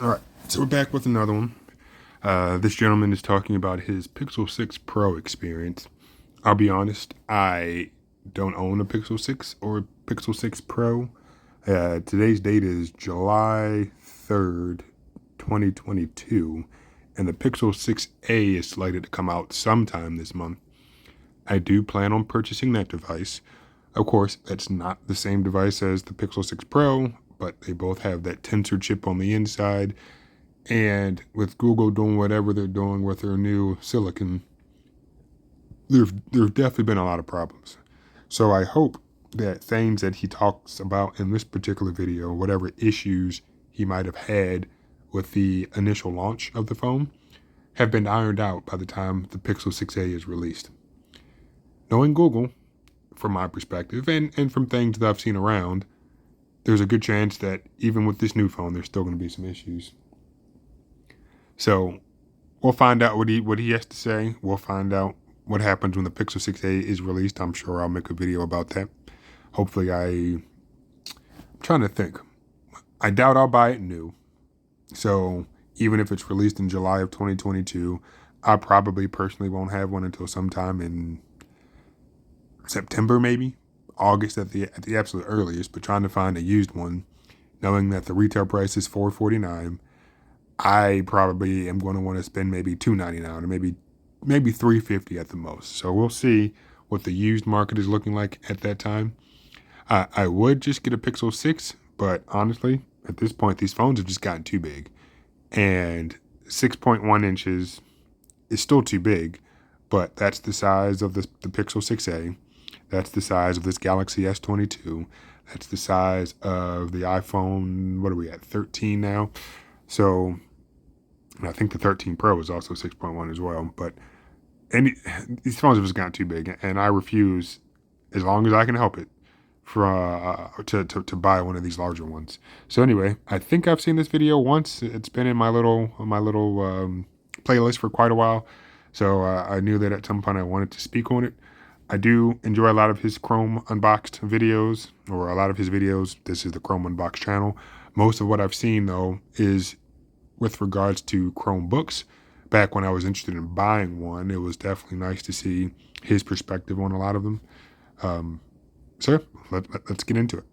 All right, so we're back with another one. This gentleman is talking about his Pixel 6 Pro experience. I'll be honest, I don't own a Pixel 6 or a Pixel 6 Pro. Today's date is July 3rd, 2022, and the Pixel 6a is slated to come out sometime this month. I do plan on purchasing that device. Of course, that's not the same device as the Pixel 6 Pro, but they both have that Tensor chip on the inside. And with Google doing whatever they're doing with their new silicon, there's definitely been a lot of problems. So I hope that things that he talks about in this particular video, whatever issues he might have had with the initial launch of the phone, have been ironed out by the time the Pixel 6a is released. Knowing Google, from my perspective, and from things that I've seen around, there's a good chance that even with this new phone, there's still going to be some issues. So we'll find out what he has to say. We'll find out what happens when the Pixel 6a is released. I'm sure I'll make a video about that. Hopefully I'm trying to think. I doubt I'll buy it new. So even if it's released in July of 2022, I probably personally won't have one until sometime in September, maybe August at the absolute earliest. But trying to find a used one, knowing that the retail price is $449, I probably am going to want to spend maybe $299 or maybe $350 at the most. So we'll see what the used market is looking like at that time. I would just get a Pixel 6, but honestly, at this point, these phones have just gotten too big. And 6.1 inches is still too big, but that's the size of the Pixel 6a. That's the size of this Galaxy S22. That's the size of the iPhone, what are we at, 13 now? So I think the 13 Pro is also 6.1 as well. But these phones have just gotten too big, and I refuse, as long as I can help it, to buy one of these larger ones. So anyway, I think I've seen this video once. It's been in my little playlist for quite a while. So I knew that at some point I wanted to speak on it. I do enjoy a lot of his Chrome Unboxed videos, or a lot of his videos. This is the Chrome Unboxed channel. Most of what I've seen, though, is with regards to Chromebooks. Back when I was interested in buying one, it was definitely nice to see his perspective on a lot of them. So let's get into it.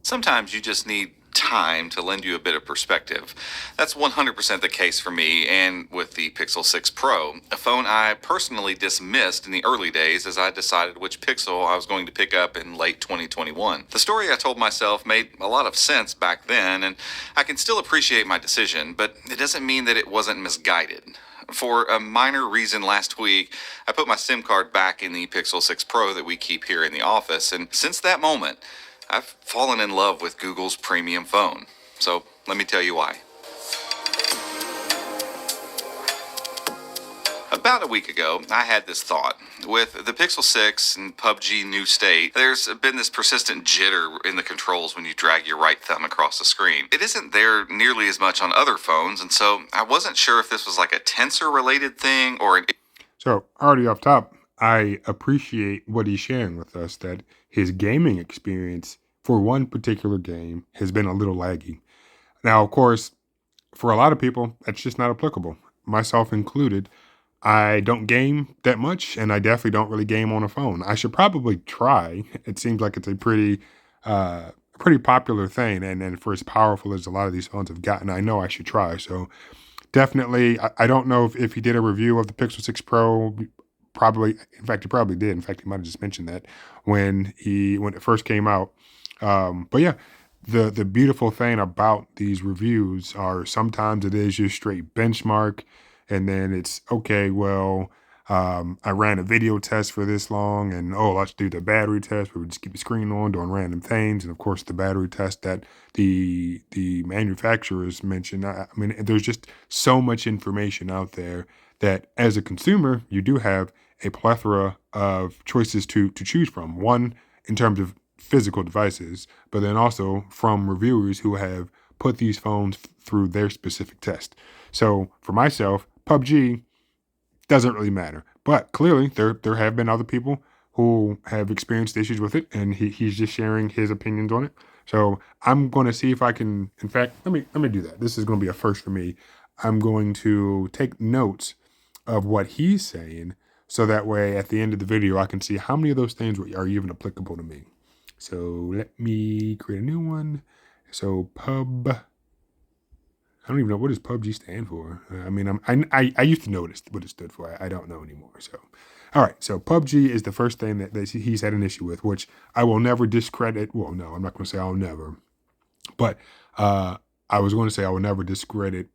Sometimes you just need time to lend you a bit of perspective. That's 100% the case for me and with the Pixel 6 Pro, a phone I personally dismissed in the early days as I decided which Pixel I was going to pick up in late 2021. The story I told myself made a lot of sense back then, and I can still appreciate my decision, but it doesn't mean that it wasn't misguided. For a minor reason last week, I put my SIM card back in the Pixel 6 Pro that we keep here in the office, and since that moment, I've fallen in love with Google's premium phone. So let me tell you why. About a week ago, I had this thought. With the Pixel 6 and PUBG new state, there's been this persistent jitter in the controls when you drag your right thumb across the screen. It isn't there nearly as much on other phones, and so I wasn't sure if this was like a tensor-related thing or an... So already off top, I appreciate what he's sharing with us, that his gaming experience for one particular game has been a little laggy. Now, of course, for a lot of people, that's just not applicable, myself included. I don't game that much, and I definitely don't really game on a phone. I should probably try. It seems like it's a pretty popular thing, and for as powerful as a lot of these phones have gotten, I know I should try. So definitely, I don't know if he did a review of the Pixel 6 Pro. Probably, in fact, he probably did. In fact, he might have just mentioned that when it first came out. But yeah, the beautiful thing about these reviews are sometimes it is just straight benchmark, and then it's okay. Well, I ran a video test for this long, and let's do the battery test where we just keep the screen on doing random things, and of course the battery test that the manufacturers mentioned. I mean, there's just so much information out there that as a consumer, you do have a plethora of choices to choose from. One, in terms of physical devices, but then also from reviewers who have put these phones through their specific test. So for myself, PUBG doesn't really matter, but clearly there have been other people who have experienced issues with it, and he's just sharing his opinions on it. So I'm going to see if I can, in fact, let me do that. This is going to be a first for me. I'm going to take notes of what he's saying so that way at the end of the video, I can see how many of those things are even applicable to me. So let me create a new one. So I don't even know what does PUBG stand for. I mean, I used to know what it stood for. I don't know anymore. So, all right. So PUBG is the first thing that he's had an issue with, which I will never discredit. Well, no, I'm not going to say I'll never, but uh, I was going to say I will never discredit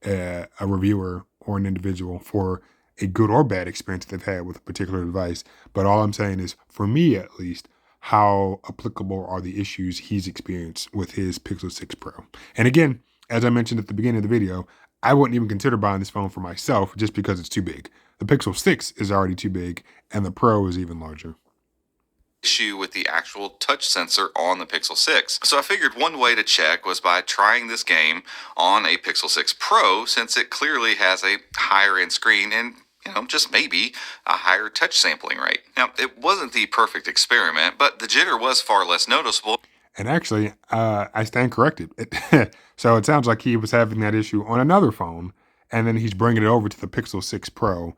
a reviewer or an individual for a good or bad experience they've had with a particular device. But all I'm saying is, for me at least, how applicable are the issues he's experienced with his Pixel 6 Pro? And again, as I mentioned at the beginning of the video, I wouldn't even consider buying this phone for myself just because it's too big. The Pixel 6 is already too big, and the Pro is even larger. Issue with the actual touch sensor on the Pixel 6. So I figured one way to check was by trying this game on a Pixel 6 Pro, since it clearly has a higher end screen and just maybe a higher touch sampling rate. Now, it wasn't the perfect experiment, but the jitter was far less noticeable. And actually, I stand corrected. So it sounds like he was having that issue on another phone, and then he's bringing it over to the Pixel 6 Pro.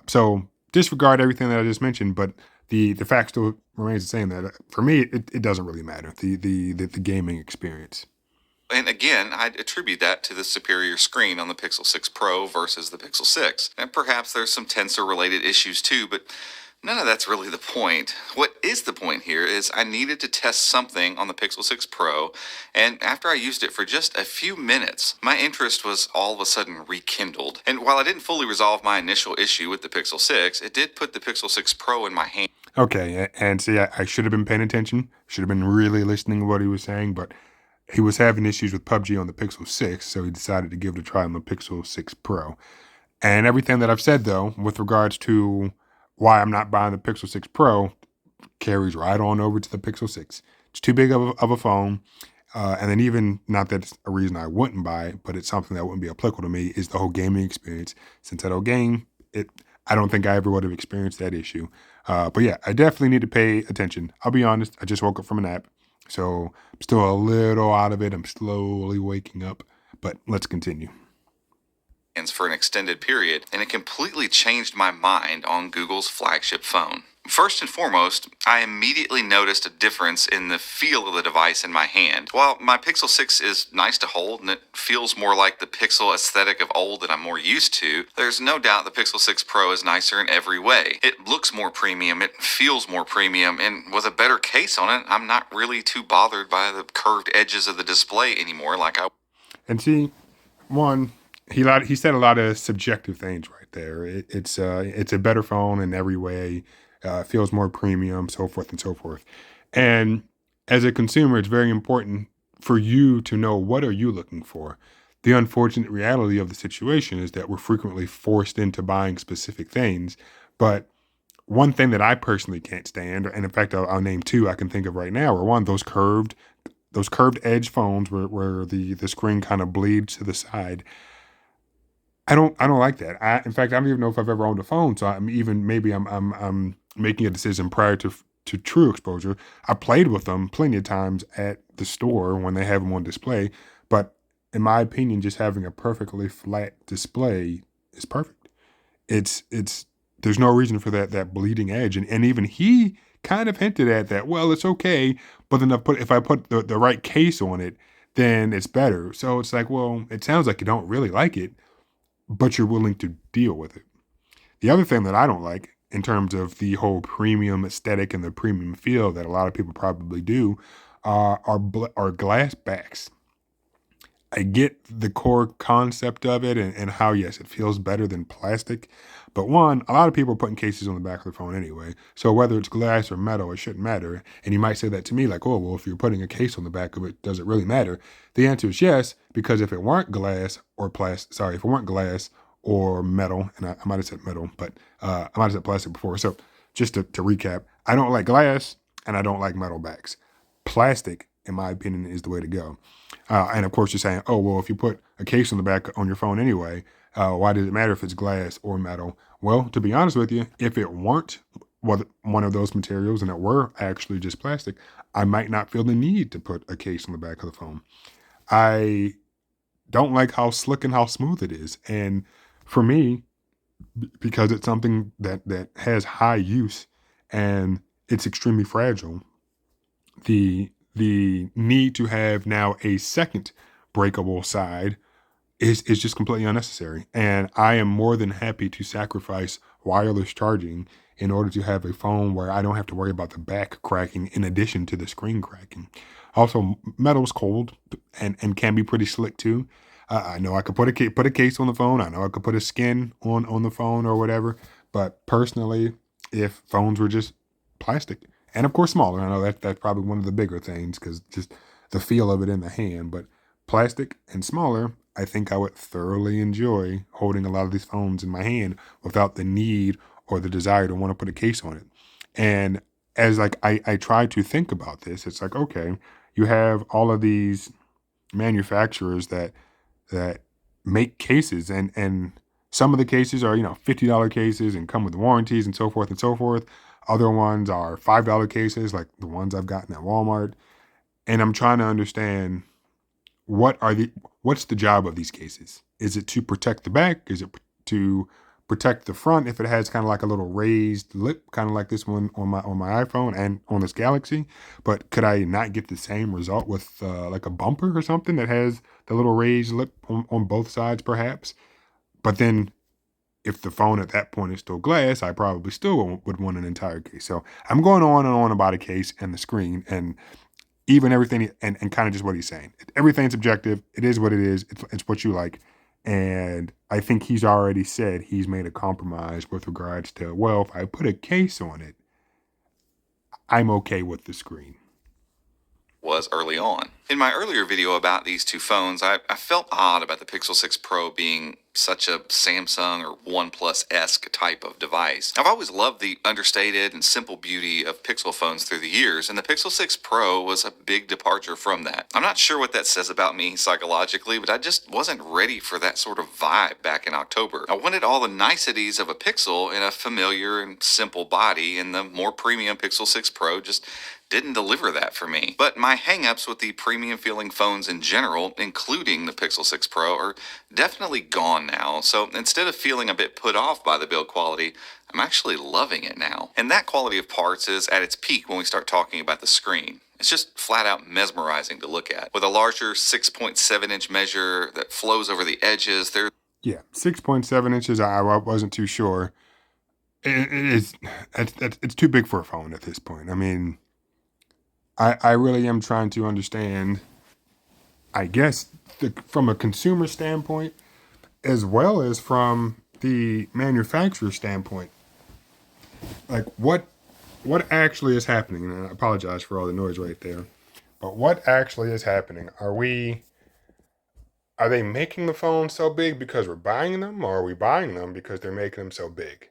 So disregard everything that I just mentioned, but the fact still remains the same. That for me, it doesn't really matter. The gaming experience. And again, I'd attribute that to the superior screen on the Pixel 6 Pro versus the Pixel 6. And perhaps there's some tensor related issues too, but none of that's really the point. What is the point here is I needed to test something on the Pixel 6 Pro, and after I used it for just a few minutes, my interest was all of a sudden rekindled. And while I didn't fully resolve my initial issue with the Pixel 6, it did put the Pixel 6 Pro in my hand. Okay, and see, I should have been paying attention. Should have been really listening to what he was saying, but he was having issues with PUBG on the Pixel 6, so he decided to give it a try on the Pixel 6 Pro. And everything that I've said, though, with regards to why I'm not buying the Pixel 6 Pro, carries right on over to the Pixel 6. It's too big of a phone. And then even, not that it's a reason I wouldn't buy it, but it's something that wouldn't be applicable to me, is the whole gaming experience. Since I don't game, I don't think I ever would have experienced that issue. But yeah, I definitely need to pay attention. I'll be honest, I just woke up from a nap, so I'm still a little out of it. I'm slowly waking up, but let's continue. For an extended period, and it completely changed my mind on Google's flagship phone. First and foremost, I immediately noticed a difference in the feel of the device in my hand. While my Pixel 6 is nice to hold and it feels more like the Pixel aesthetic of old that I'm more used to, there's no doubt the Pixel 6 Pro is nicer in every way. It looks more premium, it feels more premium, and with a better case on it, I'm not really too bothered by the curved edges of the display anymore like I... And see, one, he said a lot of subjective things right there. It's a better phone in every way. Feels more premium, so forth and so forth. And as a consumer, it's very important for you to know, what are you looking for. The unfortunate reality of the situation is that we're frequently forced into buying specific things. But one thing that I personally can't stand, and in fact I'll name two I can think of right now, are one, those curved edge phones where the screen kind of bleeds to the side. I don't like that. In fact, I don't even know if I've ever owned a phone. So I'm making a decision prior to true exposure. I played with them plenty of times at the store when they have them on display. But in my opinion, just having a perfectly flat display is perfect. It's there's no reason for that bleeding edge. And even he kind of hinted at that. Well, it's okay, but then if I put the right case on it, then it's better. So it's like, well, it sounds like you don't really like it, but you're willing to deal with it. The other thing that I don't like in terms of the whole premium aesthetic and the premium feel that a lot of people probably do are glass backs. I get the core concept of it and how, yes, it feels better than plastic. But one, a lot of people are putting cases on the back of their phone anyway. So whether it's glass or metal, it shouldn't matter. And you might say that to me like, oh, well, if you're putting a case on the back of it, does it really matter? The answer is yes, because if it weren't glass or if it weren't glass or metal, and I might have said metal, but I might have said plastic before. So just to recap, I don't like glass and I don't like metal backs. Plastic, in my opinion, is the way to go. And of course, you're saying, oh, well, if you put a case on the back on your phone anyway, why does it matter if it's glass or metal? Well, to be honest with you, if it weren't one of those materials and it were actually just plastic, I might not feel the need to put a case on the back of the phone. I don't like how slick and how smooth it is. And for me, because it's something that has high use and it's extremely fragile, the need to have now a second breakable side is just completely unnecessary. And I am more than happy to sacrifice wireless charging in order to have a phone where I don't have to worry about the back cracking in addition to the screen cracking. Also, metal is cold and can be pretty slick too. I know I could put a case on the phone. I know I could put a skin on the phone or whatever. But personally, if phones were just plastic and of course smaller, I know that's probably one of the bigger things because just the feel of it in the hand. But plastic and smaller, I think I would thoroughly enjoy holding a lot of these phones in my hand without the need or the desire to want to put a case on it. And as like I try to think about this, it's like, okay, you have all of these manufacturers that make cases and some of the cases are, $50 cases and come with warranties and so forth and so forth. Other ones are $5 cases like the ones I've gotten at Walmart. And I'm trying to understand what's the job of these cases? Is it to protect the back? Is it to protect the front if it has kind of like a little raised lip, kind of like this one on my iPhone and on this Galaxy? But could I not get the same result with like a bumper or something that has the little raised lip on both sides, perhaps? But then if the phone at that point is still glass, I probably still would want an entire case. So I'm going on and on about a case and the screen and even everything and kind of just what he's saying. Everything's subjective. It is what it is. It's what you like. And I think he's already said he's made a compromise with regards to, well, if I put a case on it, I'm okay with the screen. Was early on. In my earlier video about these two phones, I felt odd about the Pixel 6 Pro being such a Samsung or OnePlus-esque type of device. I've always loved the understated and simple beauty of Pixel phones through the years, and the Pixel 6 Pro was a big departure from that. I'm not sure what that says about me psychologically, but I just wasn't ready for that sort of vibe back in October. I wanted all the niceties of a Pixel in a familiar and simple body, and the more premium Pixel 6 Pro just didn't deliver that for me. But my hangups with the premium feeling phones in general, including the Pixel 6 Pro, are definitely gone now. So instead of feeling a bit put off by the build quality, I'm actually loving it now. And that quality of parts is at its peak when we start talking about the screen. It's just flat out mesmerizing to look at. With a larger 6.7-inch measure that flows over the edges, there's Yeah, 6.7 inches. I wasn't too sure. It's too big for a phone at this point. I mean, I really am trying to understand, I guess, from a consumer standpoint, as well as from the manufacturer standpoint, like what actually is happening. And I apologize for all the noise right there, but what actually is happening? Are they making the phones so big because we're buying them, or are we buying them because they're making them so big?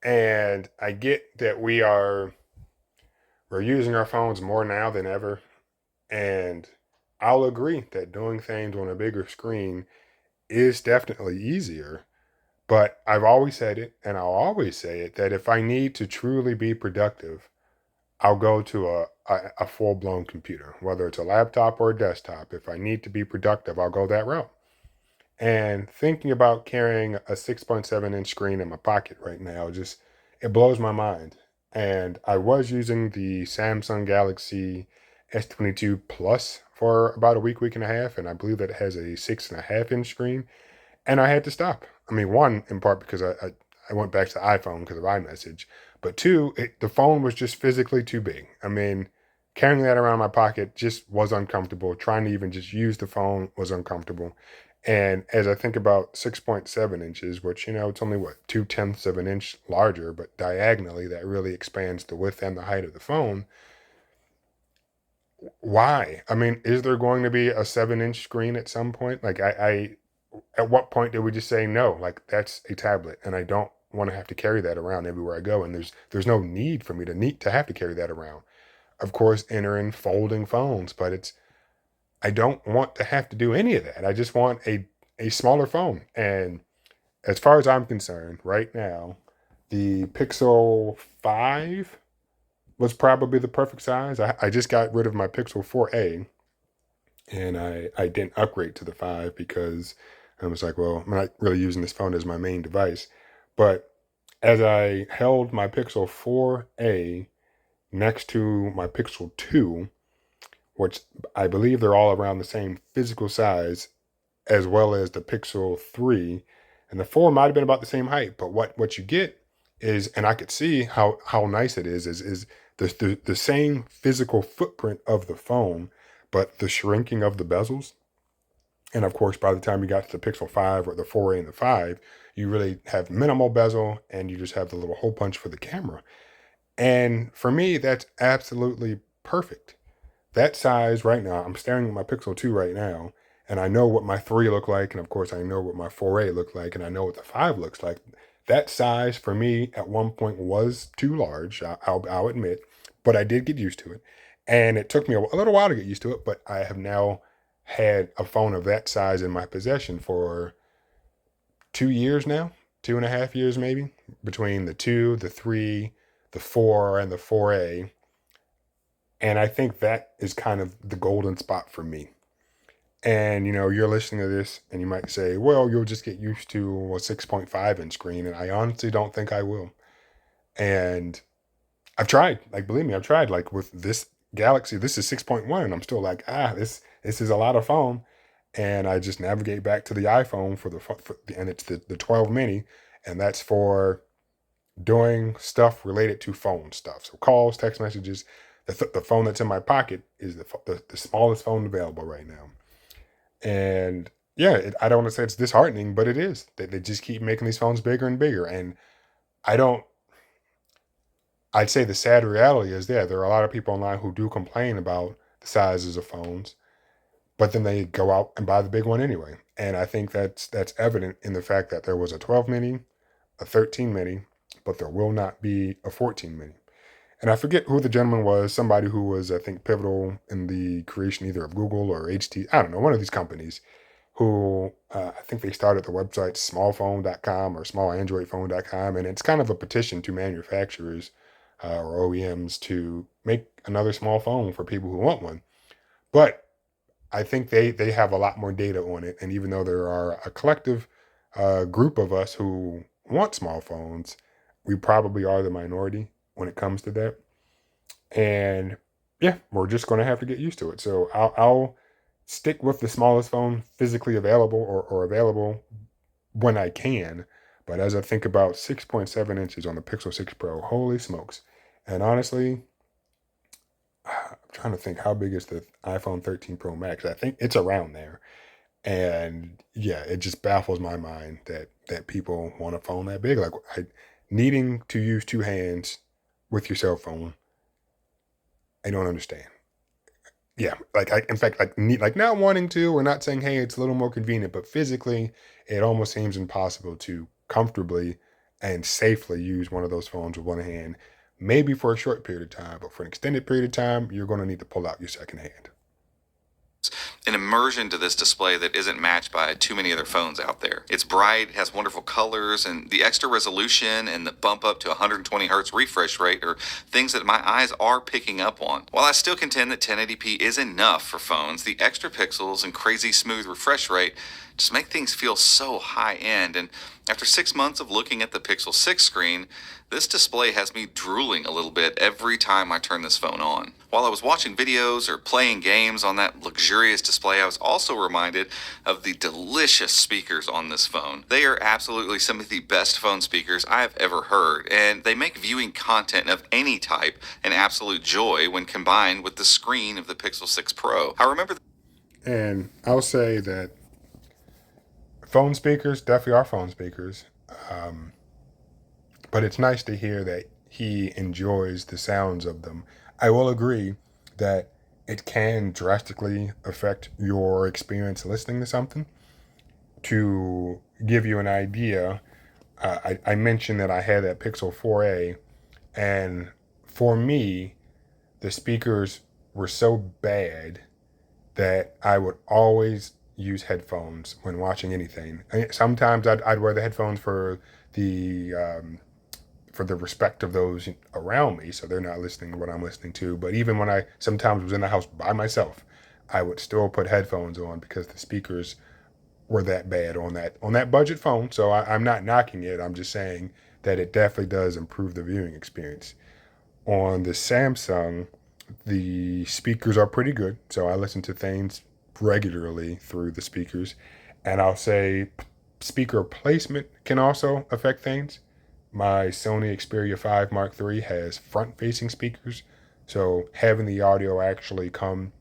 And I get that we're using our phones more now than ever. And I'll agree that doing things on a bigger screen is definitely easier. But I've always said it, and I'll always say it, that if I need to truly be productive, I'll go to a full blown computer, whether it's a laptop or a desktop. If I need to be productive, I'll go that route. And thinking about carrying a 6.7-inch screen in my pocket right now, just it blows my mind. And I was using the Samsung Galaxy S22 Plus for about a week and a half, and I believe that it has a 6.5-inch screen. And I had to stop. I mean, one, in part because I went back to the iPhone because of iMessage, but two, the phone was just physically too big. I mean, carrying that around my pocket just was uncomfortable. Trying to even just use the phone was uncomfortable. And as I think about 6.7 inches, which, it's only what, 0.2 of an inch larger, but diagonally that really expands the width and the height of the phone. Why? I mean, is there going to be a 7-inch screen at some point? Like, at what point did we just say no? Like, that's a tablet, and I don't want to have to carry that around everywhere I go. And there's no need for me to have to carry that around. Of course, enter in folding phones, but I don't want to have to do any of that. I just want a smaller phone. And as far as I'm concerned, right now, The Pixel 5 was probably the perfect size. I just got rid of my Pixel 4a, and I didn't upgrade to the 5 because I was like, well, I'm not really using this phone as my main device. But as I held my Pixel 4a next to my Pixel 2, which I believe they're all around the same physical size, as well as the Pixel 3, and the 4 might have been about the same height, but what you get is, and I could see how nice it is the same physical footprint of the phone, but the shrinking of the bezels. And of course, by the time you got to the Pixel 5 or the 4a and the 5, you really have minimal bezel and you just have the little hole punch for the camera. And for me, that's absolutely perfect. That size right now, I'm staring at my Pixel 2 right now, and I know what my 3 look like, and of course I know what my 4a look like, and I know what the 5 looks like. That size for me at one point was too large, I'll admit, but I did get used to it. And it took me a little while to get used to it, but I have now had a phone of that size in my possession for 2 years now, 2.5 years maybe, between the 2, the 3, the 4, and the 4a. And I think that is kind of the golden spot for me. And you're listening to this and you might say, well, you'll just get used to a 6.5 inch screen. And I honestly don't think I will. And I've tried, like, believe me, I've tried, like, with this Galaxy, this is 6.1, and I'm still like, this is a lot of phone. And I just navigate back to the iPhone and it's the 12 mini. And that's for doing stuff related to phone stuff. So calls, text messages. The phone that's in my pocket is the smallest phone available right now. And yeah, I don't want to say it's disheartening, but it is. They just keep making these phones bigger and bigger. And I don't, I'd say the sad reality is, yeah, there are a lot of people online who do complain about the sizes of phones, but then they go out and buy the big one anyway. And I think that's evident in the fact that there was a 12 mini, a 13 mini, but there will not be a 14 mini. And I forget who the gentleman was, somebody who was, I think, pivotal in the creation either of Google or I don't know, one of these companies who I think they started the website smallphone.com or smallandroidphone.com. And it's kind of a petition to manufacturers or OEMs to make another small phone for people who want one. But I think they have a lot more data on it. And even though there are a collective group of us who want small phones, we probably are the minority when it comes to that. And yeah, we're just going to have to get used to it. So I'll stick with the smallest phone physically available or available when I can. But as I think about 6.7 inches on the Pixel 6 Pro, holy smokes. And honestly, I'm trying to think, how big is the iPhone 13 Pro Max? I think it's around there. And yeah, it just baffles my mind that people want a phone that big. Like, needing to use two hands with your cell phone, I don't understand. Yeah, like, in fact, like not wanting to, or not saying, hey, it's a little more convenient, but physically, it almost seems impossible to comfortably and safely use one of those phones with one hand. Maybe for a short period of time, but for an extended period of time, you're going to need to pull out your second hand. An immersion to this display that isn't matched by too many other phones out there. It's bright, has wonderful colors, and the extra resolution and the bump up to 120 hertz refresh rate are things that my eyes are picking up on. While I still contend that 1080p is enough for phones, the extra pixels and crazy smooth refresh rate just make things feel so high end. And after 6 months of looking at the Pixel 6 screen, this display has me drooling a little bit every time I turn this phone on. While I was watching videos or playing games on that luxurious display, I was also reminded of the delicious speakers on this phone. They are absolutely some of the best phone speakers I have ever heard, and they make viewing content of any type an absolute joy when combined with the screen of the Pixel 6 Pro. I remember. And I'll say that phone speakers definitely are phone speakers. But it's nice to hear that he enjoys the sounds of them. I will agree that it can drastically affect your experience listening to something. To give you an idea, I mentioned that I had that Pixel 4a, and for me, the speakers were so bad that I would always use headphones when watching anything. Sometimes I'd wear the headphones for the for the respect of those around me, so they're not listening to what I'm listening to. But even when I sometimes was in the house by myself, I would still put headphones on because the speakers were that bad on that budget phone. So I'm not knocking it. I'm just saying that it definitely does improve the viewing experience. On the Samsung, the speakers are pretty good. So I listen to things regularly through the speakers. And I'll say speaker placement can also affect things. My Sony Xperia 5 Mark III has front-facing speakers. So having the audio actually come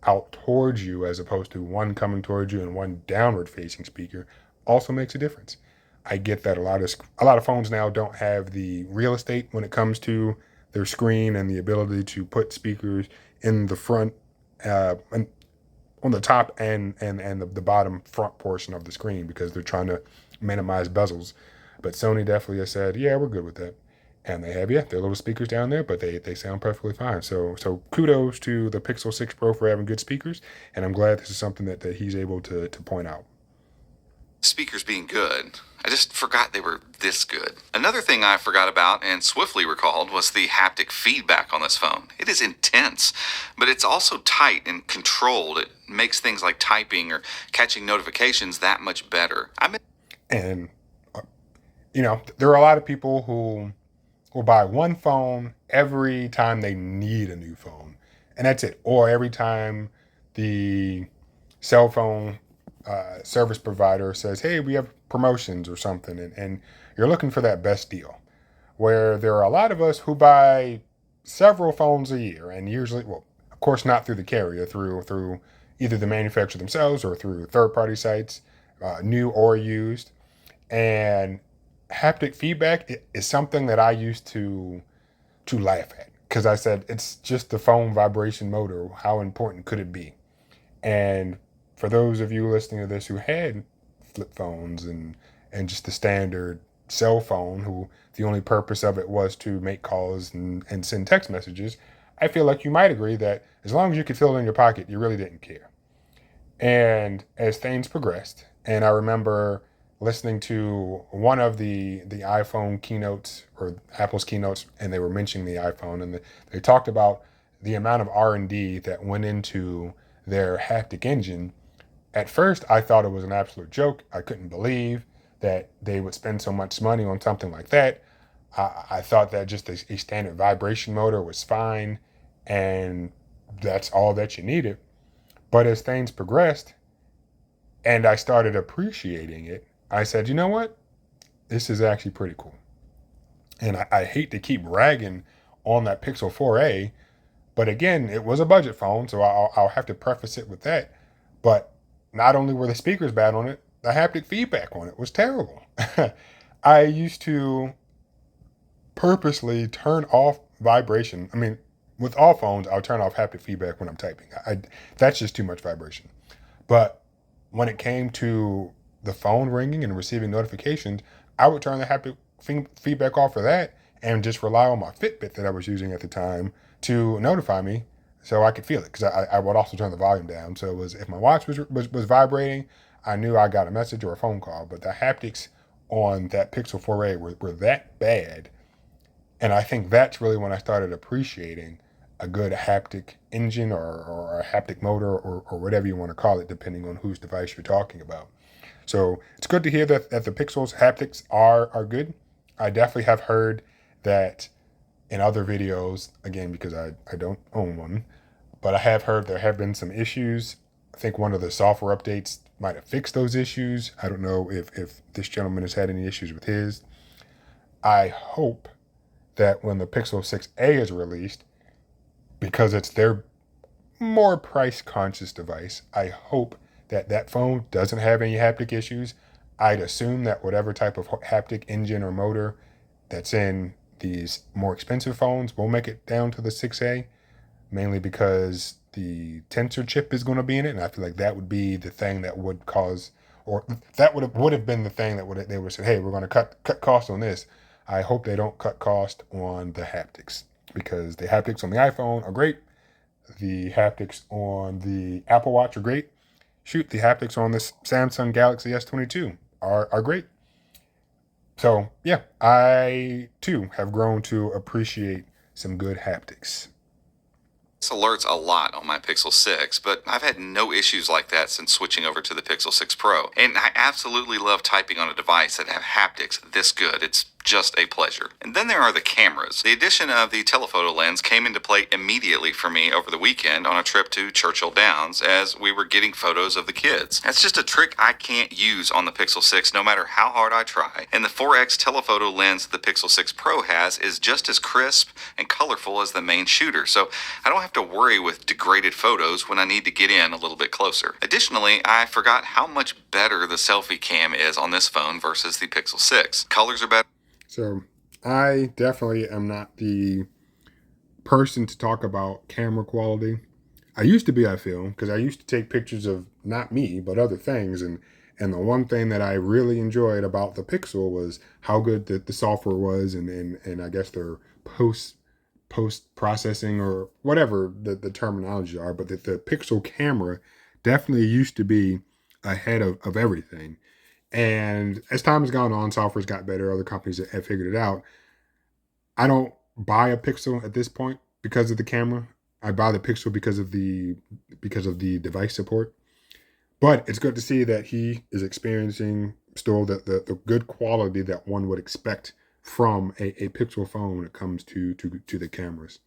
out towards you as opposed to one coming towards you and one downward facing speaker also makes a difference. I get that a lot of phones now don't have the real estate when it comes to their screen and the ability to put speakers in the front and on the top and the bottom front portion of the screen because they're trying to minimize bezels. But Sony definitely has said, yeah, we're good with that. And they have, yeah, their little speakers down there, but they sound perfectly fine. So kudos to the Pixel 6 Pro for having good speakers, and I'm glad this is something that he's able to point out. Speakers being good. I just forgot they were this good. Another thing I forgot about and swiftly recalled was the haptic feedback on this phone. It is intense, but it's also tight and controlled. It makes things like typing or catching notifications that much better. And, there are a lot of people who will buy one phone every time they need a new phone, and that's it. Or every time the cell phone service provider says, hey, we have promotions or something, and you're looking for that best deal. Where there are a lot of us who buy several phones a year, and usually, well, of course, not through the carrier, through either the manufacturer themselves or through third-party sites, new or used. And haptic feedback is something that I used to laugh at because I said it's just the phone vibration motor. How important could it be? And for those of you listening to this who had flip phones and just the standard cell phone, who the only purpose of it was to make calls and send text messages, I feel like you might agree that as long as you could feel it in your pocket, you really didn't care. And as things progressed, and I remember listening to one of the iPhone keynotes or Apple's keynotes, and they were mentioning the iPhone, and they talked about the amount of R&D that went into their haptic engine. At first, I thought it was an absolute joke. I couldn't believe that they would spend so much money on something like that. I thought that just a standard vibration motor was fine, and that's all that you needed. But as things progressed and I started appreciating it, I said, you know what? This is actually pretty cool. And I hate to keep ragging on that Pixel 4a, but again, it was a budget phone, so I'll have to preface it with that. But not only were the speakers bad on it, the haptic feedback on it was terrible. I used to purposely turn off vibration. I mean, with all phones, I'll turn off haptic feedback when I'm typing. That's just too much vibration. But when it came to the phone ringing and receiving notifications, I would turn the haptic feedback off for that and just rely on my Fitbit that I was using at the time to notify me so I could feel it. Because I would also turn the volume down. So it was, if my watch was vibrating, I knew I got a message or a phone call. But the haptics on that Pixel 4a were that bad. And I think that's really when I started appreciating a good haptic engine or a haptic motor or whatever you want to call it, depending on whose device you're talking about. So it's good to hear that the Pixel's haptics are good. I definitely have heard that in other videos, again, because I don't own one, but I have heard there have been some issues. I think one of the software updates might have fixed those issues. I don't know if this gentleman has had any issues with his. I hope that when the Pixel 6a is released, because it's their more price conscious device, I hope that that phone doesn't have any haptic issues. I'd assume that whatever type of haptic engine or motor that's in these more expensive phones will make it down to the 6a, mainly because the tensor chip is going to be in it, and I feel like that would be the thing that would cause, or that would have been the thing that they would say, hey, we're going to cut cost on this. I hope they don't cut cost on the haptics, because the haptics on the iPhone are great. The haptics on the Apple Watch are great. Shoot, the haptics on this Samsung Galaxy S22 are great. So, yeah, I too have grown to appreciate some good haptics. This alerts a lot on my Pixel 6, but I've had no issues like that since switching over to the Pixel 6 Pro. And I absolutely love typing on a device that have haptics this good. It's just a pleasure. And then there are the cameras. The addition of the telephoto lens came into play immediately for me over the weekend on a trip to Churchill Downs as we were getting photos of the kids. That's just a trick I can't use on the Pixel 6 no matter how hard I try. And the 4x telephoto lens the Pixel 6 Pro has is just as crisp and colorful as the main shooter, so I don't have to worry with degraded photos when I need to get in a little bit closer. Additionally, I forgot how much better the Selfie Cam is on this phone versus the Pixel 6. Colors are better. So, I definitely am not the person to talk about camera quality. I used to be, I feel, because I used to take pictures of not me, but other things. And the one thing that I really enjoyed about the Pixel was how good the software was and I guess their post processing or whatever the terminology are. But the Pixel camera definitely used to be ahead of everything. And as time has gone on, software's got better. Other companies have figured it out. I don't buy a Pixel at this point because of the camera. I buy the Pixel because of the device support. But it's good to see that he is experiencing still the good quality that one would expect from a Pixel phone when it comes to the cameras.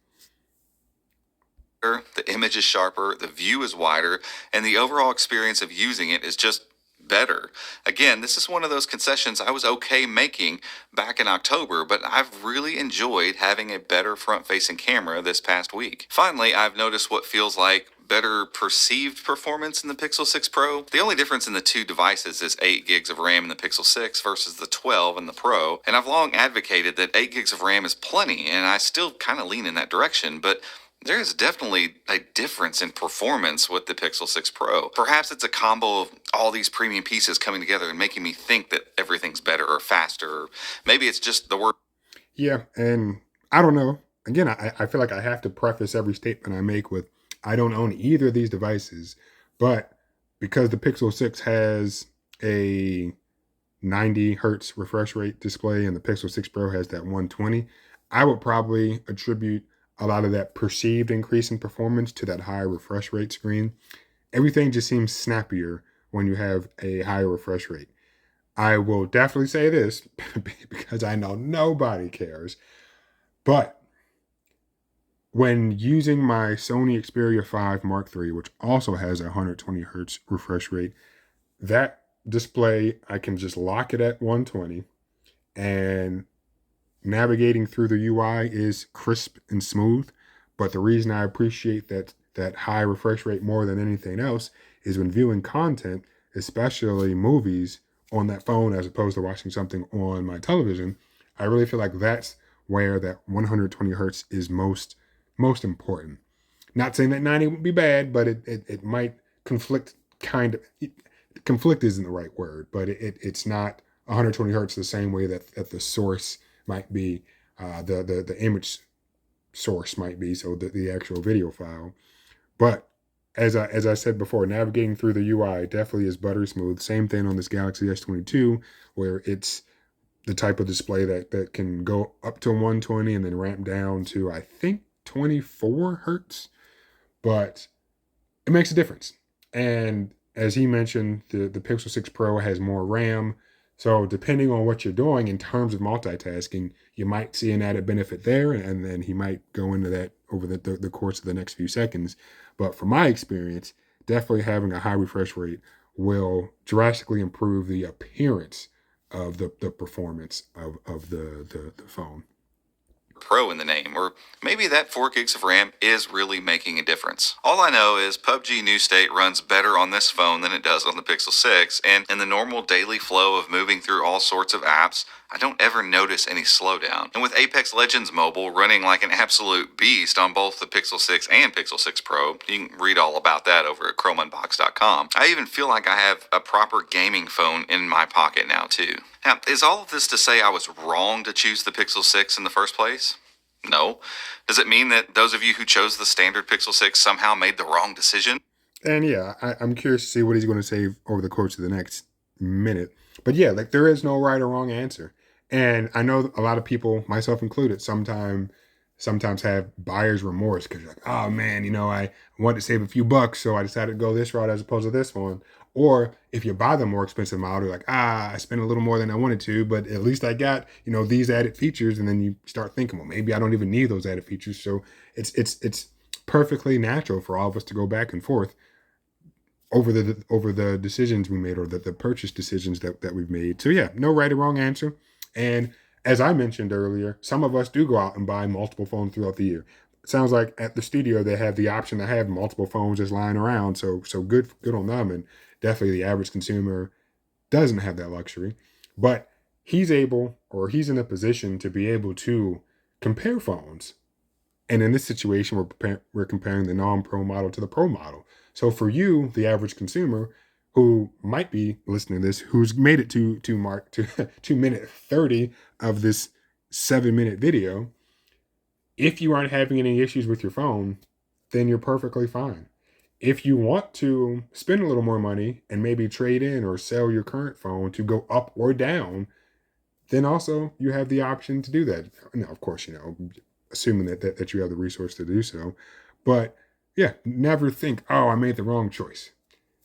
The image is sharper, the view is wider, and the overall experience of using it is just better. Again, this is one of those concessions I was okay making back in October, but I've really enjoyed having a better front-facing camera this past week. Finally, I've noticed what feels like better perceived performance in the Pixel 6 Pro. The only difference in the two devices is 8 gigs of RAM in the Pixel 6 versus the 12 in the Pro, and I've long advocated that 8 gigs of RAM is plenty, and I still kind of lean in that direction, but there is definitely a difference in performance with the Pixel 6 Pro. Perhaps it's a combo of all these premium pieces coming together and making me think that everything's better or faster, or maybe it's just the word. Yeah, and I don't know. Again, I feel like I have to preface every statement I make with I don't own either of these devices, but because the Pixel 6 has a 90 hertz refresh rate display and the Pixel 6 Pro has that 120, I would probably attribute a lot of that perceived increase in performance to that higher refresh rate screen. Everything just seems snappier when you have a higher refresh rate. I will definitely say this because I know nobody cares, but when using my Sony Xperia 5 Mark III, which also has a 120 hertz refresh rate, that display, I can just lock it at 120 and navigating through the UI is crisp and smooth. But the reason I appreciate that high refresh rate more than anything else is when viewing content, especially movies, on that phone as opposed to watching something on my television. I really feel like that's where that 120 hertz is most important. Not saying that 90 would be bad, but it might conflict kind of. Conflict isn't the right word, but it's not 120 hertz the same way that the source might be, the image source might be, so the actual video file. But as I said before, navigating through the UI definitely is buttery smooth. Same thing on this Galaxy S22, where it's the type of display that can go up to 120 and then ramp down to I think 24 hertz, but it makes a difference. And as he mentioned, the Pixel 6 Pro has more RAM. So depending on what you're doing in terms of multitasking, you might see an added benefit there, and then he might go into that over the course of the next few seconds. But from my experience, definitely having a high refresh rate will drastically improve the appearance of the performance of the phone. Pro in the name, or maybe that 4 gigs of RAM is really making a difference. All I know is PUBG New State runs better on this phone than it does on the Pixel 6, and in the normal daily flow of moving through all sorts of apps, I don't ever notice any slowdown. And with Apex Legends Mobile running like an absolute beast on both the Pixel 6 and Pixel 6 Pro, you can read all about that over at chromeunbox.com. I even feel like I have a proper gaming phone in my pocket now too. Now, is all of this to say I was wrong to choose the Pixel 6 in the first place? No. Does it mean that those of you who chose the standard Pixel 6 somehow made the wrong decision? And yeah, I'm curious to see what he's going to say over the course of the next minute. But yeah, like there is no right or wrong answer. And I know a lot of people, myself included, sometimes have buyer's remorse because you're like, oh man, I wanted to save a few bucks, so I decided to go this route as opposed to this one. Or if you buy the more expensive model, you're like, I spent a little more than I wanted to, but at least I got, these added features. And then you start thinking, well, maybe I don't even need those added features. So it's perfectly natural for all of us to go back and forth over the decisions we made, or the purchase decisions that we've made. So yeah, no right or wrong answer. And as I mentioned earlier, some of us do go out and buy multiple phones throughout the year. It sounds like at the studio they have the option to have multiple phones just lying around. So good on them. And definitely the average consumer doesn't have that luxury. But he's able, or he's in a position to be able to compare phones. And in this situation, we're comparing the non-pro model to the pro model. So for you, the average consumer who might be listening to this, who's made it to mark to 2 minute 30 of this 7 minute video, if you aren't having any issues with your phone, then you're perfectly fine. If you want to spend a little more money and maybe trade in or sell your current phone to go up or down, then also you have the option to do that. Now, of course, assuming that you have the resource to do so. But yeah, never think, oh, I made the wrong choice.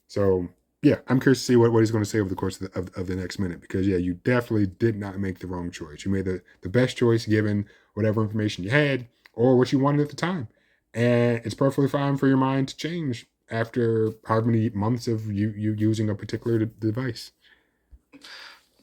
So yeah, I'm curious to see what he's going to say over the course of the next minute, because yeah, you definitely did not make the wrong choice. You made the best choice given whatever information you had or what you wanted at the time. And it's perfectly fine for your mind to change after however many months of you using a particular device.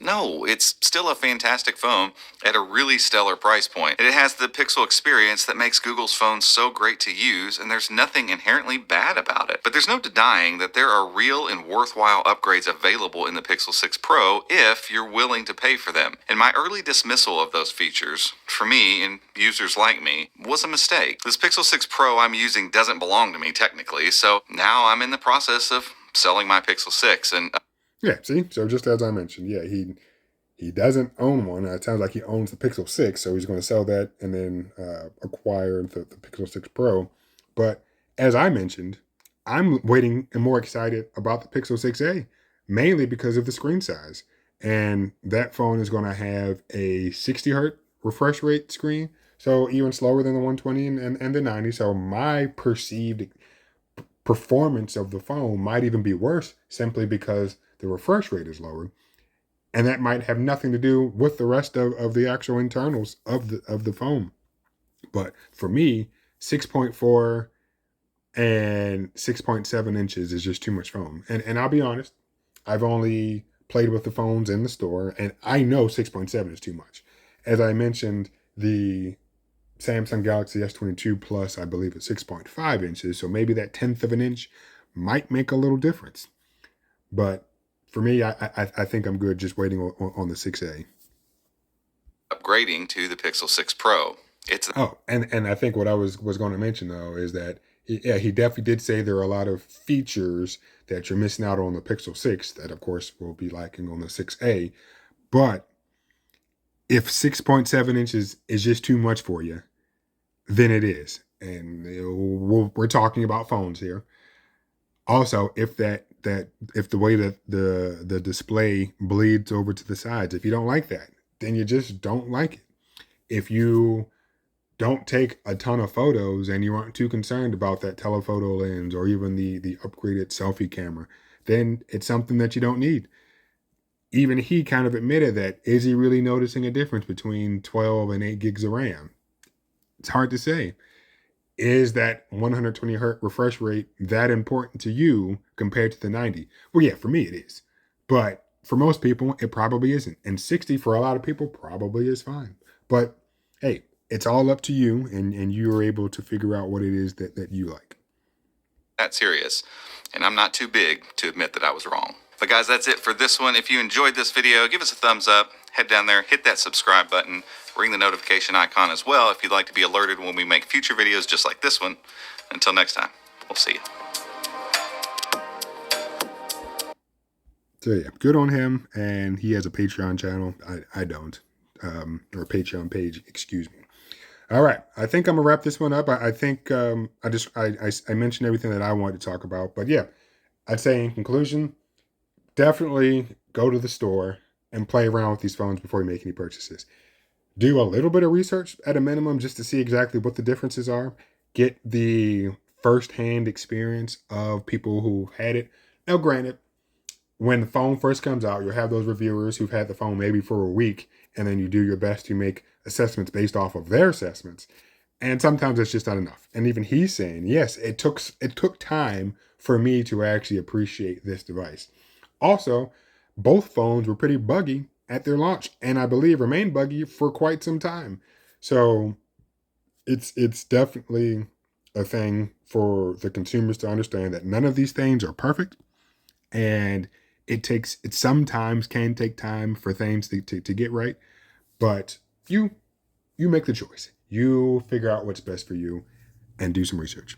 No, it's still a fantastic phone at a really stellar price point. It has the Pixel experience that makes Google's phones so great to use, and there's nothing inherently bad about it. But there's no denying that there are real and worthwhile upgrades available in the Pixel 6 Pro if you're willing to pay for them. And my early dismissal of those features, for me and users like me, was a mistake. This Pixel 6 Pro I'm using doesn't belong to me technically, so now I'm in the process of selling my Pixel 6, and Yeah, see? So just as I mentioned, yeah, he doesn't own one. It sounds like he owns the Pixel 6, so he's going to sell that and then acquire the Pixel 6 Pro. But as I mentioned, I'm waiting and more excited about the Pixel 6a, mainly because of the screen size. And that phone is going to have a 60 hertz refresh rate screen, so even slower than the 120 and the 90. So my perceived performance of the phone might even be worse simply because the refresh rate is lower. And that might have nothing to do with the rest of the actual internals of the phone. But for me, 6.4 and 6.7 inches is just too much phone. And I'll be honest, I've only played with the phones in the store, and I know 6.7 is too much. As I mentioned, the Samsung Galaxy S22 Plus, I believe, is 6.5 inches. So maybe that tenth of an inch might make a little difference. But for me, I think I'm good just waiting on the 6A. upgrading to the Pixel 6 Pro. It's Oh, and I think what I was going to mention though is that he definitely did say there are a lot of features that you're missing out on the Pixel 6 that of course will be lacking on the 6A. But if 6.7 inches is just too much for you, then it is. And we're talking about phones here. Also, if the way that the display bleeds over to the sides, if you don't like that, then you just don't like it. If you don't take a ton of photos and you aren't too concerned about that telephoto lens or even the upgraded selfie camera, then it's something that you don't need. Even he kind of admitted that. Is he really noticing a difference between 12 and 8 gigs of RAM? It's hard to say. Is that 120 hertz refresh rate that important to you compared to the 90? Well, yeah, for me it is. But for most people, it probably isn't. And 60 for a lot of people probably is fine. But hey, it's all up to you, and you are able to figure out what it is that you like. that serious, and I'm not too big to admit that I was wrong. But guys, that's it for this one. If you enjoyed this video, give us a thumbs up, head down there, hit that subscribe button, ring the notification icon as well if you'd like to be alerted when we make future videos just like this one. Until next time, we'll see you. So yeah, good on him. And he has a Patreon channel. I don't. Or a Patreon page, excuse me. All right, I think I'm gonna wrap this one up. I think I mentioned everything that I wanted to talk about. But yeah, I'd say in conclusion, definitely go to the store, and play around with these phones before you make any purchases. Do a little bit of research at a minimum just to see exactly what the differences are. Get the first-hand experience of people who had it. Now, granted, when the phone first comes out, you'll have those reviewers who've had the phone maybe for a week, and then you do your best to make assessments based off of their assessments. And sometimes it's just not enough. And even he's saying, yes, it took time for me to actually appreciate this device. Also, both phones were pretty buggy at their launch, and I believe remained buggy for quite some time. So it's definitely a thing for the consumers to understand that none of these things are perfect, and it sometimes can take time for things to get right, but you make the choice. You figure out what's best for you and do some research.